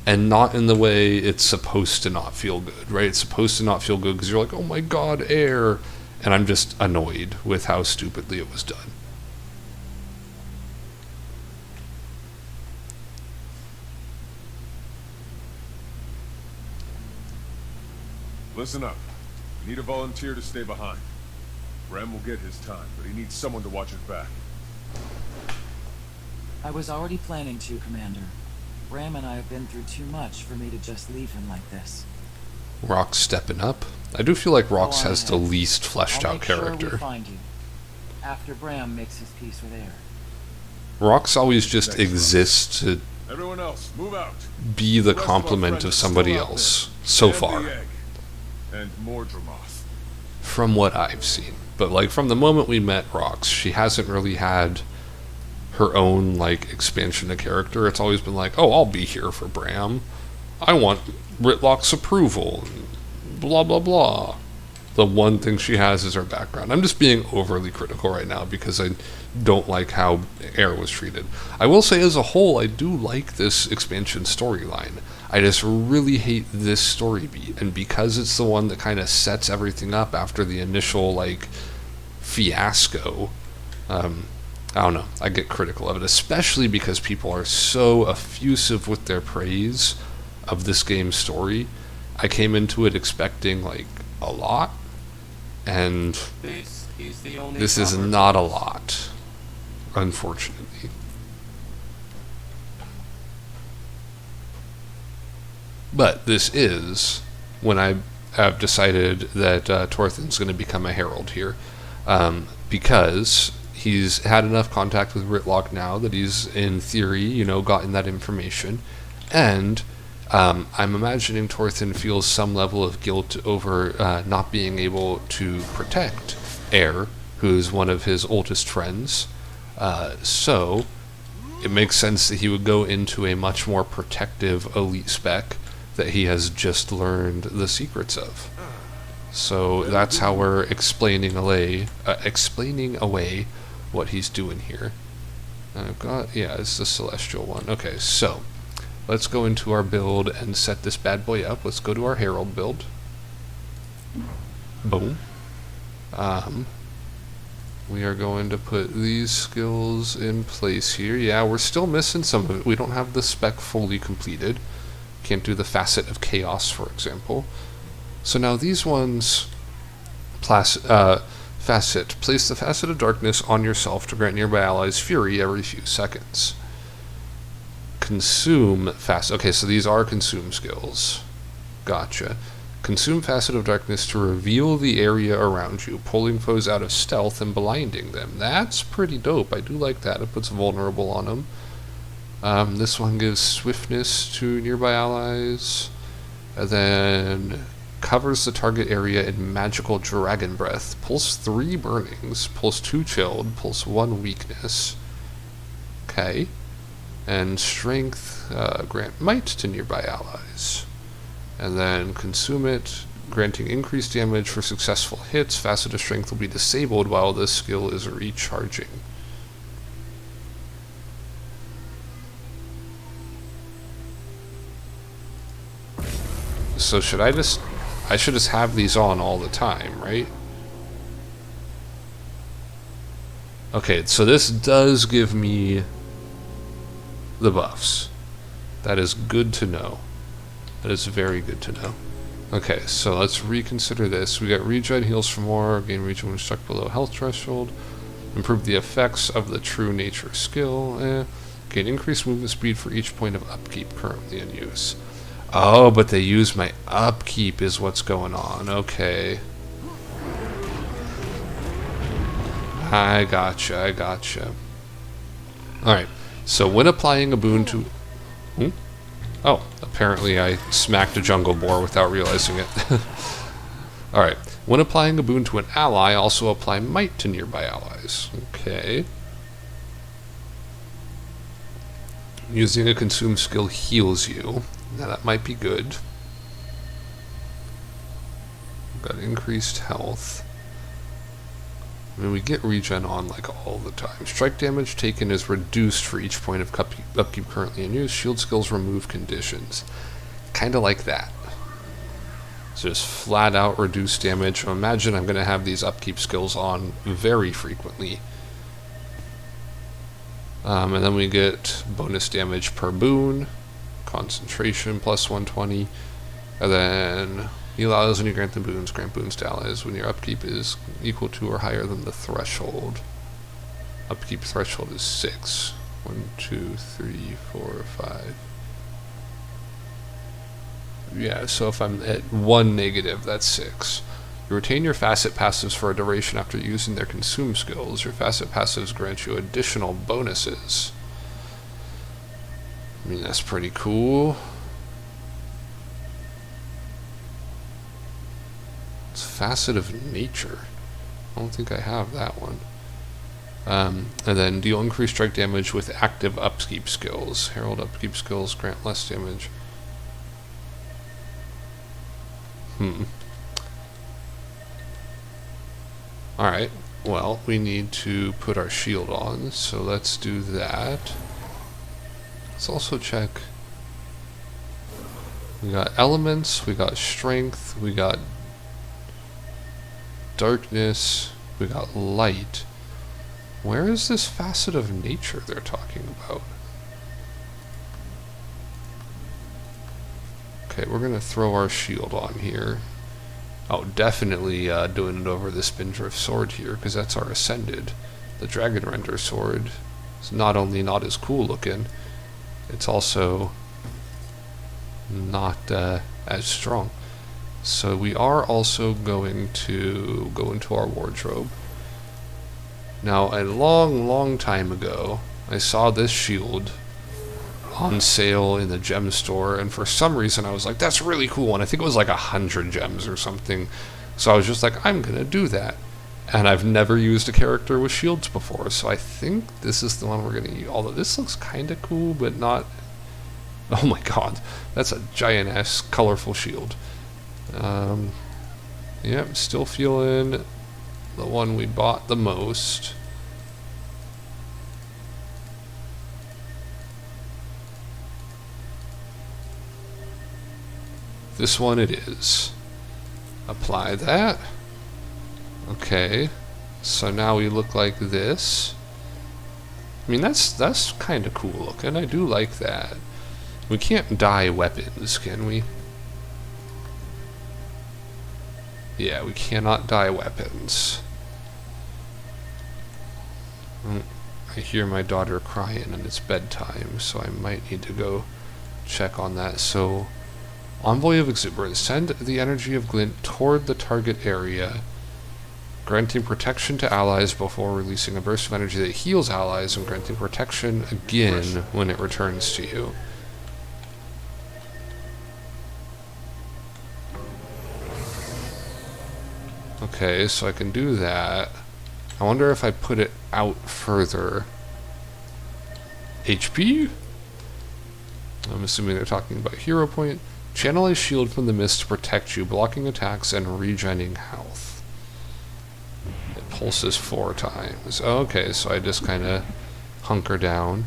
and not in the way it's supposed to not feel good, right? It's supposed to not feel good because you're like, oh my god, air, and I'm just annoyed with how stupidly it was done. Listen up. We need a volunteer to stay behind. Bram will get his time, but he needs someone to watch his back. I was already planning to, Commander. Bram and I have been through too much for me to just leave him like this. Rox stepping up. I do feel like Rox has the least fleshed I'll out make sure character. we find you after Bram makes his peace with air. Rox always just exists to Everyone else, move out. be the rest of our complement friends of are somebody still out else, there. so And far, the egg. And more Dramoth. from what I've seen. But like from the moment we met Rox, she hasn't really had her own like expansion of character. It's always been like, oh, I'll be here for Bram. I want Ritlock's approval. Blah blah blah. The one thing she has is her background. I'm just being overly critical right now because I don't like how Air was treated. I will say as a whole, I do like this expansion storyline. I just really hate this story beat, and because it's the one that kind of sets everything up after the initial like fiasco, I don't know, I get critical of it, especially because people are so effusive with their praise of this game's story. I came into it expecting like a lot, and this is not a lot, unfortunately. But this is when I have decided that Torthen's going to become a herald here, because he's had enough contact with Ritlock now that he's, in theory, you know, gotten that information, and I'm imagining Torthen feels some level of guilt over not being able to protect Air, who's one of his oldest friends, so it makes sense that he would go into a much more protective elite spec that he has just learned the secrets of. So that's how we're explaining away what he's doing here. And I've got, yeah, it's the Celestial one. Okay, so let's go into our build and set this bad boy up. Let's go to our Herald build. Boom. We are going to put these skills in place here. Yeah, we're still missing some of it. We don't have the spec fully completed. Can't do the Facet of Chaos, for example. So now these ones, Facet. Place the Facet of Darkness on yourself to grant nearby allies fury every few seconds. Consume Facet. Okay, so these are consume skills. Gotcha. Consume Facet of Darkness to reveal the area around you, pulling foes out of stealth and blinding them. That's pretty dope. I do like that. It puts vulnerable on them. This one gives swiftness to nearby allies, and then covers the target area in magical dragon breath. Pulls 3 burnings, pulls 2 chilled, pulls 1 weakness. Okay. And strength, grant might to nearby allies. And then consume it, granting increased damage for successful hits. Facet of Strength will be disabled while this skill is recharging. So I should just have these on all the time, right? Okay, so this does give me the buffs. That is good to know. That is very good to know. Okay, so let's reconsider this. We got regen, heals for more, gain regen when struck below health threshold, improve the effects of the true nature skill, Gain increased movement speed for each point of upkeep currently in use. Oh, but they use my upkeep is what's going on. Okay. I gotcha. Alright, so when applying a boon to... Oh, apparently I smacked a jungle boar without realizing it. Alright, when applying a boon to an ally, also apply might to nearby allies. Okay. Using a consume skill heals you. Now that might be good. Got increased health. I mean, we get regen on like all the time. Strike damage taken is reduced for each point of upkeep currently in use. Shield skills remove conditions. Kind of like that. So just flat out reduce damage. Imagine I'm going to have these upkeep skills on very frequently. And then we get bonus damage per boon. Concentration plus 120. And then heal allies when you grant them boons. Grant boons to allies when your upkeep is equal to or higher than the threshold. Upkeep threshold is 6. 1, 2, 3, 4, 5. Yeah, so if I'm at 1 negative, that's 6. You retain your facet passives for a duration after using their consume skills. Your facet passives grant you additional bonuses. I mean, that's pretty cool. It's facet of nature. I don't think I have that one. And then deal increased strike damage with active upkeep skills. Herald upkeep skills grant less damage. Alright, well, we need to put our shield on, so let's do that. Let's also check. We got elements, we got strength, we got darkness, we got light. Where is this facet of nature they're talking about? Okay, we're going to throw our shield on here. Oh, definitely doing it over the Spindrift sword here, because that's our Ascended. The Dragon Render sword is not only not as cool looking, it's also not as strong. So we are also going to go into our wardrobe. Now, a long time ago, I saw this shield on sale in the gem store, and for some reason I was like, that's really cool, and I think it was like 100 gems or something. So I was just like, I'm gonna do that. And I've never used a character with shields before, so I think this is the one we're gonna use. Although this looks kinda cool, but not... Oh my god, that's a giant-ass colorful shield. Yep, still feeling the one we bought the most. This one it is. Apply that. Okay. So now we look like this. I mean, that's kind of cool looking. I do like that. We can't dye weapons, can we? Yeah, we cannot dye weapons. I hear my daughter crying and it's bedtime, so I might need to go check on that. So, Envoy of Exuberance. Send the energy of glint toward the target area, granting protection to allies before releasing a burst of energy that heals allies and granting protection again when it returns to you. Okay, so I can do that. I wonder if I put it out further. HP? I'm assuming they're talking about hero point. Channel a shield from the mist to protect you, blocking attacks and regening health. It pulses 4 times. Okay, so I just kind of hunker down.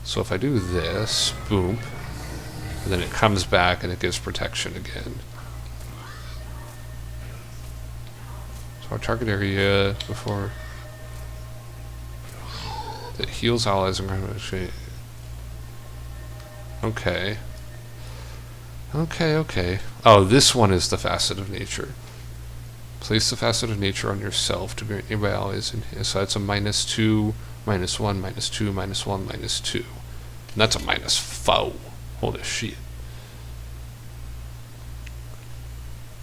So if I do this, boom, and then it comes back and it gives protection again. So our target area before that heals allies and okay. Okay. Oh, this one is the facet of nature. Place the facet of nature on yourself to grant nearby allies. So that's a -2, -1, -2, -1, -2. And that's a -4. Holy shit.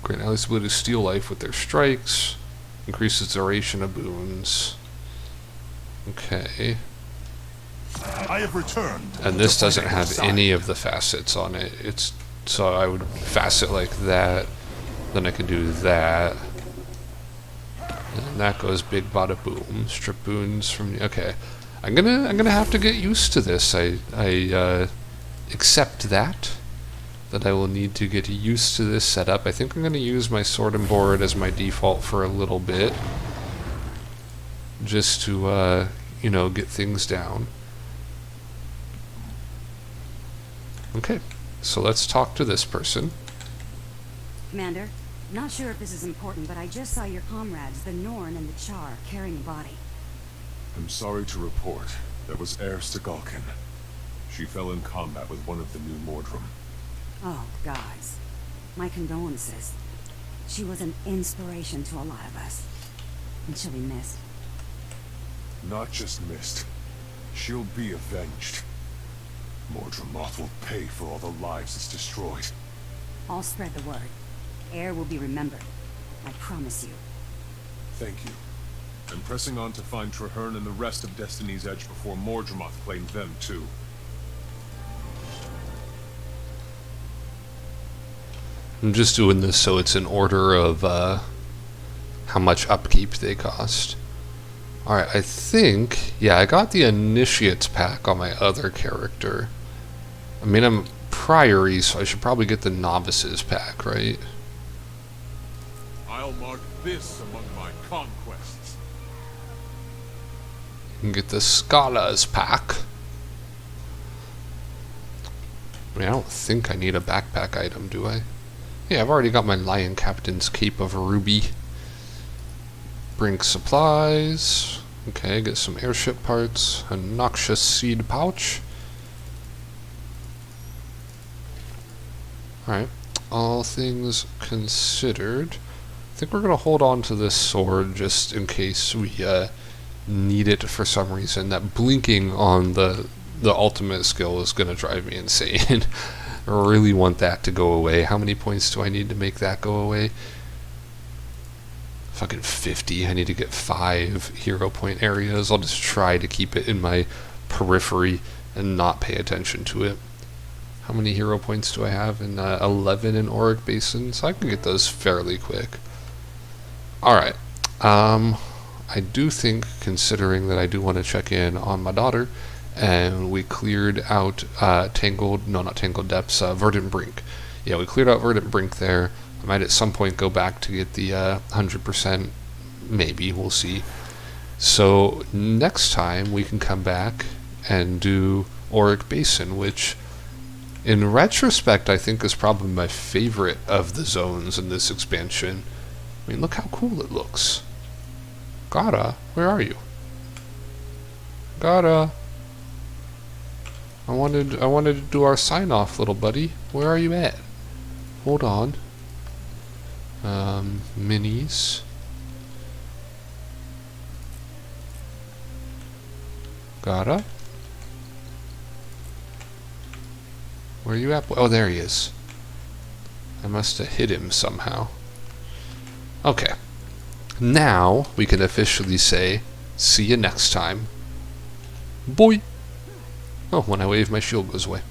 Grant allies ability to steal life with their strikes. Increases duration of boons. Okay. I have returned. And this doesn't have any of the facets on it. It's so I would facet like that. Then I can do that. And that goes big bada boom. Strip boons from the, okay. I'm gonna have to get used to this. I accept that I will need to get used to this setup. I think I'm gonna use my sword and board as my default for a little bit, just to you know, get things down. Okay, so let's talk to this person. Commander, I'm not sure if this is important, but I just saw your comrades, the Norn and the Char, carrying a body. I'm sorry to report. That was Heir Stigalkin. She fell in combat with one of the new Mordrum. Oh, guys. My condolences. She was an inspiration to a lot of us. And she'll be missed. Not just missed. She'll be avenged. Mordrum Moth will pay for all the lives it's destroyed. I'll spread the word. Heir will be remembered. I promise you. Thank you. I'm pressing on to find Traherne and the rest of Destiny's Edge before Mordremoth claimed them too. I'm just doing this so it's in order of how much upkeep they cost. Alright, I think, yeah, I got the Initiates pack on my other character. I mean, I'm Priory, so I should probably get the Novices pack, right? I'll mark this among my conquests. You can get the Scholars pack. I mean, I don't think I need a backpack item, do I? Yeah, I've already got my Lion Captain's Cape of Ruby. Brink supplies. Okay, get some airship parts. A noxious seed pouch. Alright, all things considered, I think we're going to hold on to this sword just in case we need it for some reason. That blinking on the ultimate skill is going to drive me insane. I really want that to go away. How many points do I need to make that go away? Fucking 50. I need to get 5 hero point areas. I'll just try to keep it in my periphery and not pay attention to it. How many hero points do I have? 11 in Auric Basin, so I can get those fairly quick. Alright. I do think, considering that I do want to check in on my daughter, and we cleared out Tangled Depths, Verdant Brink. Yeah, we cleared out Verdant Brink there. I might at some point go back to get the 100%. Maybe, we'll see. So next time we can come back and do Auric Basin, which in retrospect I think is probably my favorite of the zones in this expansion. I mean, look how cool it looks. Gara, where are you? Gara. I wanted to do our sign off, little buddy. Where are you at? Hold on. Minis. Gara? Where are you at? Oh, there he is. I must have hit him somehow. Okay. Now we can officially say, see you next time. Boy! Oh, when I wave, my shield goes away.